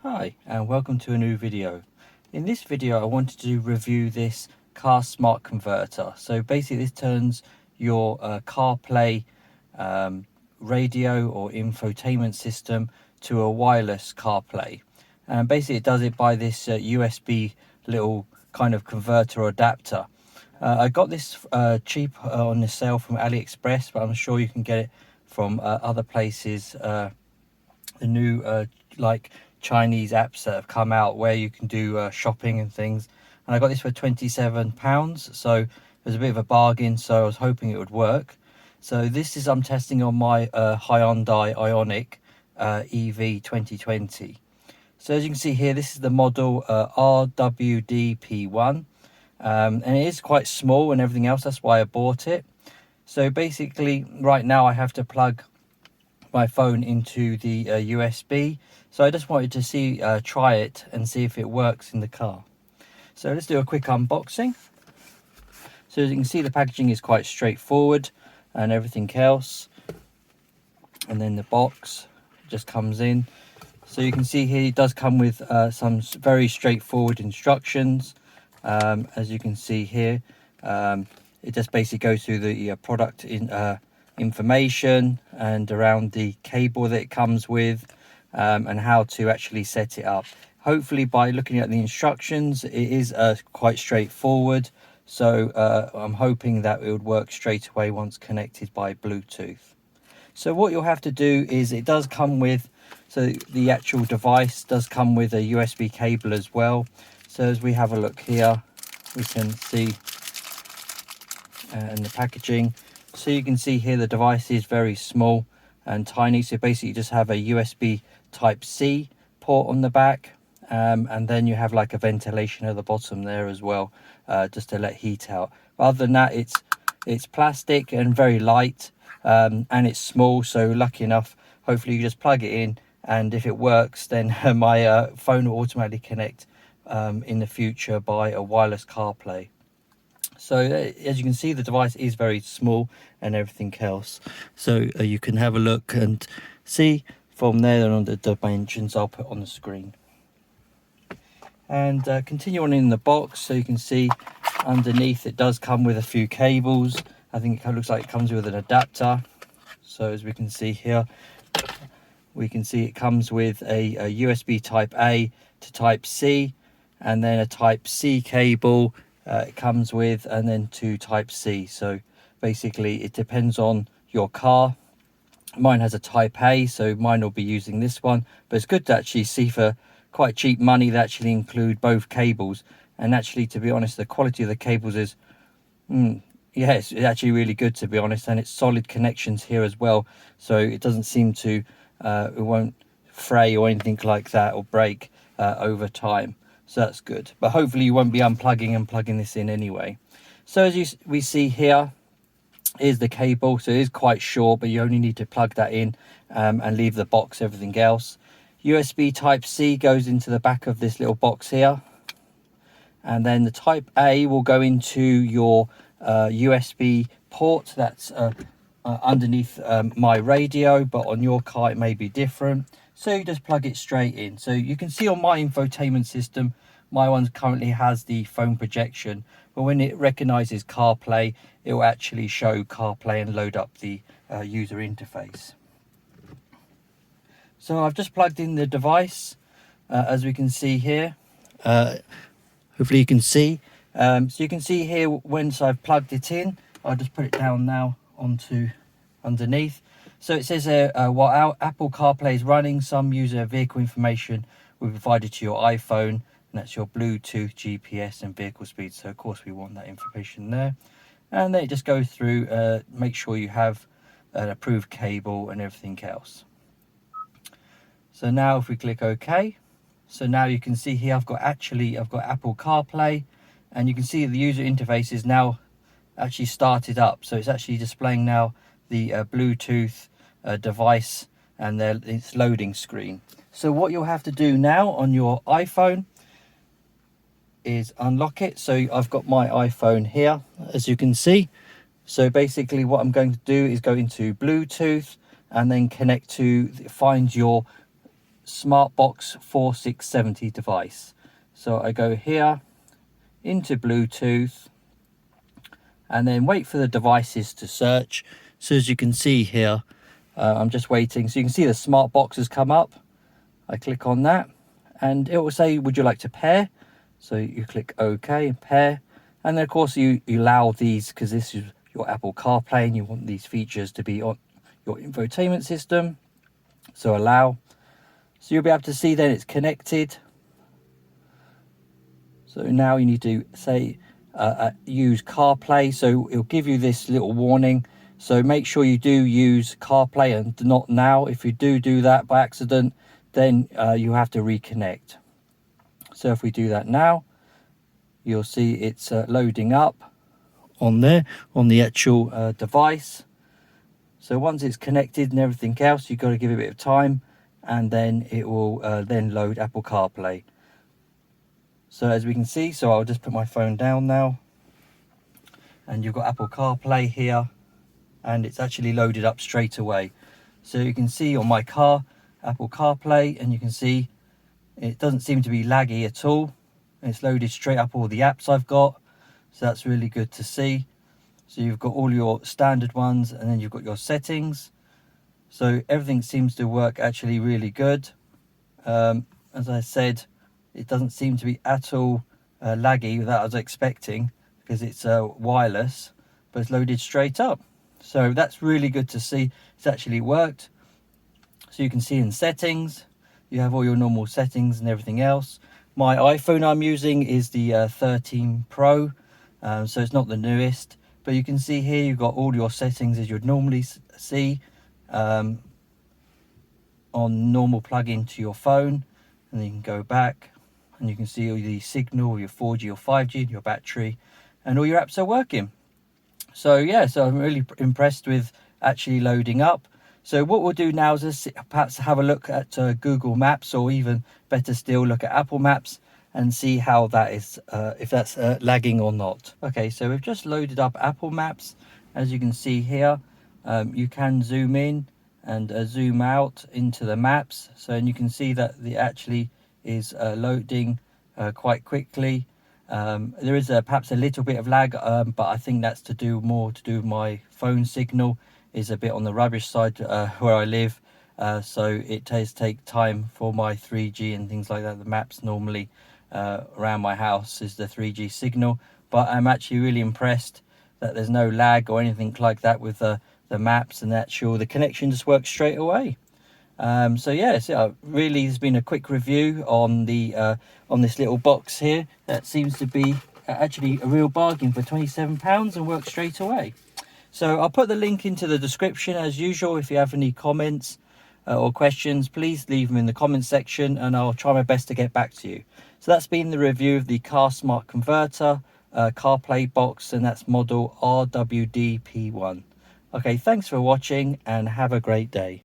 Hi and welcome to a new video. In this video I wanted to review this car smart converter. So basically this turns your CarPlay radio or infotainment system to a wireless CarPlay, and basically it does it by this USB little kind of converter or adapter. I got this cheap on the sale from AliExpress, but I'm sure you can get it from other places. The new like Chinese apps that have come out where you can do shopping and things, and I got this for £27, so it was a bit of a bargain, so I was hoping it would work. So this is I'm testing on my Hyundai Ioniq EV 2020. So as you can see here, this is the model RWDP1, and it is quite small and everything else, that's why I bought it. So basically right now I have to plug my phone into the USB, so I just wanted to see try it and see if it works in the car. So let's do a quick unboxing. So as you can see, the packaging is quite straightforward and everything else, and then the box just comes in. So you can see here it does come with some very straightforward instructions. As you can see here, it just basically goes through the product information and around the cable that it comes with, and how to actually set it up. Hopefully by looking at the instructions it is quite straightforward, so I'm hoping that it would work straight away once connected by Bluetooth. So what you'll have to do is, it does come with, so the actual device does come with a USB cable as well. So as we have a look here, we can see in the packaging, so you can see here the device is very small and tiny. So basically you just have a USB type C port on the back, and then you have like a ventilation at the bottom there as well, just to let heat out. But other than that, it's plastic and very light, and it's small, so lucky enough, hopefully you just plug it in, and if it works then my phone will automatically connect in the future by a wireless CarPlay. So as you can see, the device is very small and everything else, so you can have a look and see from there on the dimensions I'll put on the screen. And continue on in the box, so you can see underneath it does come with a few cables. I think it looks like it comes with an adapter. So as we can see here, we can see it comes with a USB type A to type C, and then a type C cable it comes with, and then to type C. So basically it depends on your car. Mine has a type A, so mine will be using this one, but it's good to actually see for quite cheap money they actually include both cables. And actually, to be honest, the quality of the cables is yeah, it's actually really good, to be honest, and it's solid connections here as well, so it doesn't seem to it won't fray or anything like that or break over time. So that's good, but hopefully you won't be unplugging and plugging this in anyway. So as we see here is the cable, so it is quite short, but you only need to plug that in and leave the box, everything else. USB type C goes into the back of this little box here, and then the type A will go into your USB port that's underneath my radio, but on your car it may be different. So you just plug it straight in. So you can see on my infotainment system, my one currently has the phone projection, but when it recognizes CarPlay, it will actually show CarPlay and load up the user interface. So I've just plugged in the device, as we can see here. Hopefully you can see. So you can see here, once I've plugged it in, I'll just put it down now onto underneath. So it says while Apple CarPlay is running, some user vehicle information will be provided to your iPhone, and that's your Bluetooth, GPS and vehicle speed. So of course we want that information there. And then it just goes through, make sure you have an approved cable and everything else. So now if we click OK, so now you can see here I've got Apple CarPlay, and you can see the user interface is now actually started up. So it's actually displaying now the Bluetooth device and its loading screen. So what you'll have to do now on your iPhone is unlock it. So I've got my iPhone here, as you can see. So basically what I'm going to do is go into Bluetooth and then connect to find your SmartBox 4670 device. So I go here into Bluetooth and then wait for the devices to search. So as you can see here, I'm just waiting. So you can see the SmartBox has come up. I click on that and it will say, would you like to pair? So you click OK and pair. And then of course you allow these, because this is your Apple CarPlay and you want these features to be on your infotainment system. So allow. So you'll be able to see then it's connected. So now you need to say use CarPlay. So it'll give you this little warning. So make sure you do use CarPlay and not now. If you do that by accident, then you have to reconnect. So if we do that now, you'll see it's loading up on there on the actual device. So once it's connected and everything else, you've got to give it a bit of time, and then it will then load Apple CarPlay. So as we can see, so I'll just put my phone down now, and you've got Apple CarPlay here, and it's actually loaded up straight away. So you can see on my car, Apple CarPlay, and you can see it doesn't seem to be laggy at all. It's loaded straight up all the apps I've got, so that's really good to see. So you've got all your standard ones, and then you've got your settings. So everything seems to work actually really good. As I said, it doesn't seem to be at all laggy that I was expecting, because it's wireless, but it's loaded straight up. So that's really good to see. It's actually worked. So you can see in settings, you have all your normal settings and everything else. My iPhone I'm using is the 13 Pro, so it's not the newest. But you can see here you've got all your settings as you'd normally see on normal plug-in to your phone. And then you can go back and you can see all the signal, your 4G or 5G, your battery, and all your apps are working. So yeah, so I'm really impressed with actually loading up. So what we'll do now is perhaps have a look at Google Maps, or even better still, look at Apple Maps and see how that is, if that's lagging or not. Okay, so we've just loaded up Apple Maps. As you can see here, you can zoom in and zoom out into the maps. So and you can see that it actually is loading quite quickly. There is perhaps a little bit of lag, but I think that's to do with my phone signal is a bit on the rubbish side where I live. So it does take time for my 3G and things like that. The maps normally around my house is the 3G signal, but I'm actually really impressed that there's no lag or anything like that with the maps, and the connection just works straight away. So yeah, so really has been a quick review on this little box here that seems to be actually a real bargain for £27 and works straight away. So I'll put the link into the description as usual. If you have any comments or questions, please leave them in the comment section and I'll try my best to get back to you. So that's been the review of the Car Smart Converter CarPlay box, and that's model RWD-P1. Okay, thanks for watching and have a great day.